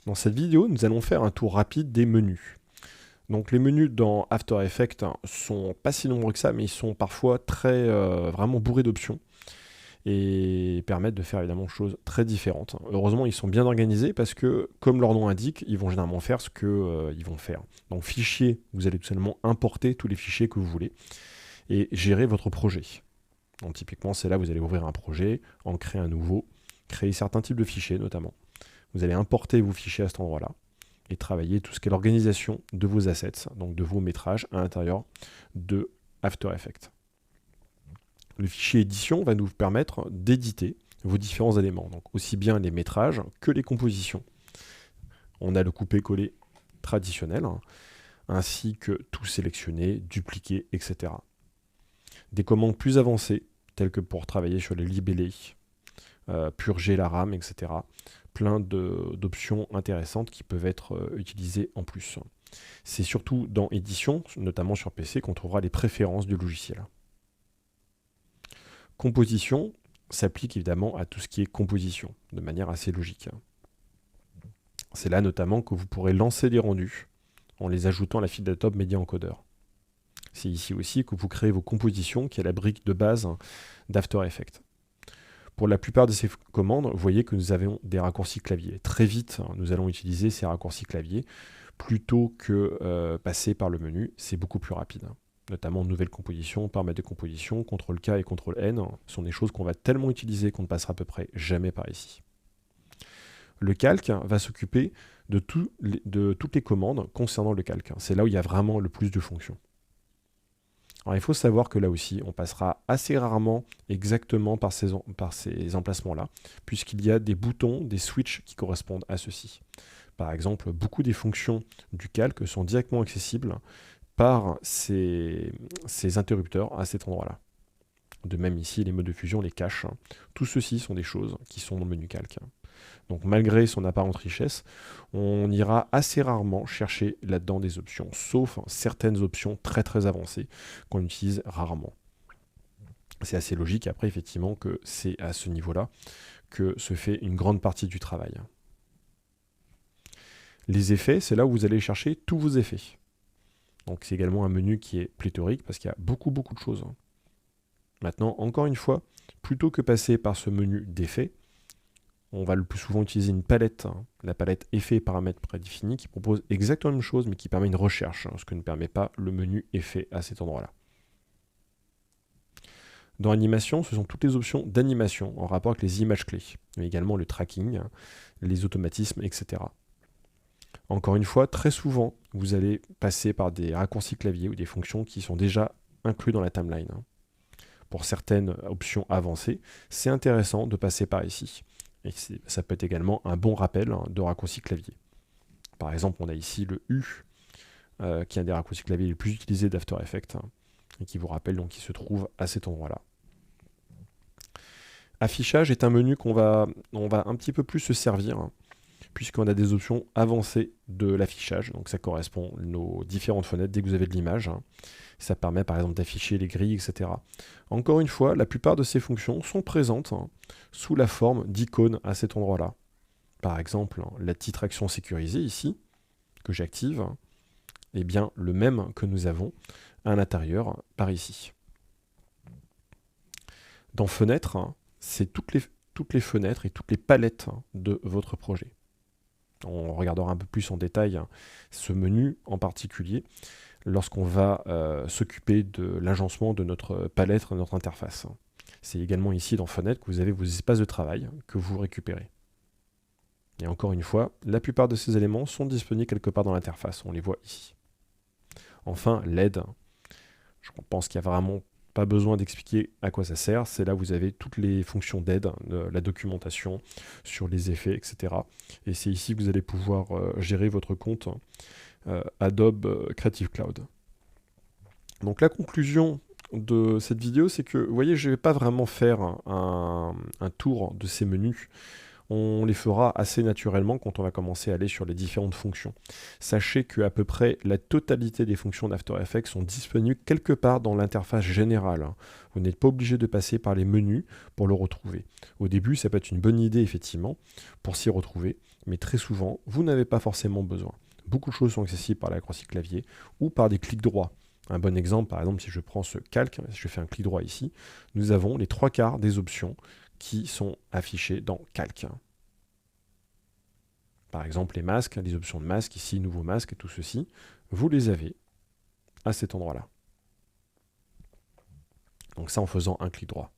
Dans cette vidéo, nous allons faire un tour rapide des menus. Donc les menus dans After Effects sont pas si nombreux que ça, mais ils sont parfois vraiment bourrés d'options et permettent de faire évidemment des choses très différentes. Heureusement, ils sont bien organisés parce que, comme leur nom indique, ils vont généralement faire ce qu'ils vont faire. Donc fichier, vous allez tout simplement importer tous les fichiers que vous voulez et gérer votre projet. Donc typiquement, c'est là où vous allez ouvrir un projet, en créer un nouveau, créer certains types de fichiers notamment. Vous allez importer vos fichiers à cet endroit-là et travailler tout ce qui est l'organisation de vos assets, donc de vos métrages à l'intérieur de After Effects. Le fichier édition va nous permettre d'éditer vos différents éléments, donc aussi bien les métrages que les compositions. On a le couper-coller traditionnel, ainsi que tout sélectionner, dupliquer, etc. Des commandes plus avancées, telles que pour travailler sur les libellés, purger la RAM, etc. Plein d'options intéressantes qui peuvent être utilisées en plus. C'est surtout dans édition, notamment sur PC, qu'on trouvera les préférences du logiciel. Composition s'applique évidemment à tout ce qui est composition, de manière assez logique. C'est là notamment que vous pourrez lancer des rendus en les ajoutant à la file d'Adobe Media Encoder. C'est ici aussi que vous créez vos compositions, qui est la brique de base d'After Effects. Pour la plupart de ces commandes, vous voyez que nous avons des raccourcis clavier. Très vite, nous allons utiliser ces raccourcis clavier plutôt que passer par le menu. C'est beaucoup plus rapide. Notamment nouvelle composition, paramètres de composition, CTRL-K et CTRL-N sont des choses qu'on va tellement utiliser qu'on ne passera à peu près jamais par ici. Le calque va s'occuper de toutes les commandes concernant le calque. C'est là où il y a vraiment le plus de fonctions. Alors il faut savoir que là aussi, on passera assez rarement exactement par ces emplacements-là, puisqu'il y a des boutons, des switches qui correspondent à ceci. Par exemple, beaucoup des fonctions du calque sont directement accessibles par ces interrupteurs à cet endroit-là. De même ici, les modes de fusion, les caches, tout ceci sont des choses qui sont dans le menu calque. Donc malgré son apparente richesse, on ira assez rarement chercher là-dedans des options, sauf certaines options très très avancées qu'on utilise rarement. C'est assez logique après effectivement que c'est à ce niveau-là que se fait une grande partie du travail. Les effets, c'est là où vous allez chercher tous vos effets. Donc c'est également un menu qui est pléthorique parce qu'il y a beaucoup de choses. Maintenant, encore une fois, plutôt que passer par ce menu d'effets, on va le plus souvent utiliser une palette, la palette effets et paramètres prédéfinis, qui propose exactement la même chose, mais qui permet une recherche, ce que ne permet pas le menu effets à cet endroit-là. Dans animation, ce sont toutes les options d'animation en rapport avec les images clés, mais également le tracking, les automatismes, etc. Encore une fois, très souvent, vous allez passer par des raccourcis clavier ou des fonctions qui sont déjà inclus dans la timeline. Pour certaines options avancées, c'est intéressant de passer par ici. Et ça peut être également un bon rappel de raccourci clavier. Par exemple, on a ici le U, qui est un des raccourcis clavier les plus utilisés d'After Effects, et qui vous rappelle donc qu'il se trouve à cet endroit-là. Affichage est un menu on va un petit peu plus se servir, puisqu'on a des options avancées de l'affichage. Donc ça correspond à nos différentes fenêtres dès que vous avez de l'image. Ça permet par exemple d'afficher les grilles, etc. Encore une fois, la plupart de ces fonctions sont présentes sous la forme d'icônes à cet endroit-là. Par exemple, la titre action sécurisée ici, que j'active, est bien le même que nous avons à l'intérieur par ici. Dans fenêtres, c'est toutes les fenêtres et toutes les palettes de votre projet. On regardera un peu plus en détail ce menu en particulier lorsqu'on va s'occuper de l'agencement de notre palette, de notre interface. C'est également ici dans Fenêtre que vous avez vos espaces de travail que vous récupérez. Et encore une fois, la plupart de ces éléments sont disponibles quelque part dans l'interface, on les voit ici. Enfin, l'aide, je pense qu'il n'y a vraiment pas besoin d'expliquer à quoi ça sert, c'est là où vous avez toutes les fonctions d'aide, la documentation sur les effets, etc. Et c'est ici que vous allez pouvoir gérer votre compte Adobe Creative Cloud. Donc la conclusion de cette vidéo, c'est que, vous voyez, je ne vais pas vraiment faire un tour de ces menus. On les fera assez naturellement quand on va commencer à aller sur les différentes fonctions. Sachez qu'à peu près la totalité des fonctions d'After Effects sont disponibles quelque part dans l'interface générale. Vous n'êtes pas obligé de passer par les menus pour le retrouver. Au début, ça peut être une bonne idée, effectivement, pour s'y retrouver. mais très souvent, vous n'avez pas forcément besoin. Beaucoup de choses sont accessibles par la raccourci clavier ou par des clics droits. Un bon exemple, par exemple, si je prends ce calque, si je fais un clic droit ici, nous avons les 3/4 des options qui sont affichées dans calque. Par exemple, les masques, les options de masque, ici, nouveau masque et tout ceci, vous les avez à cet endroit-là. Donc ça en faisant un clic droit.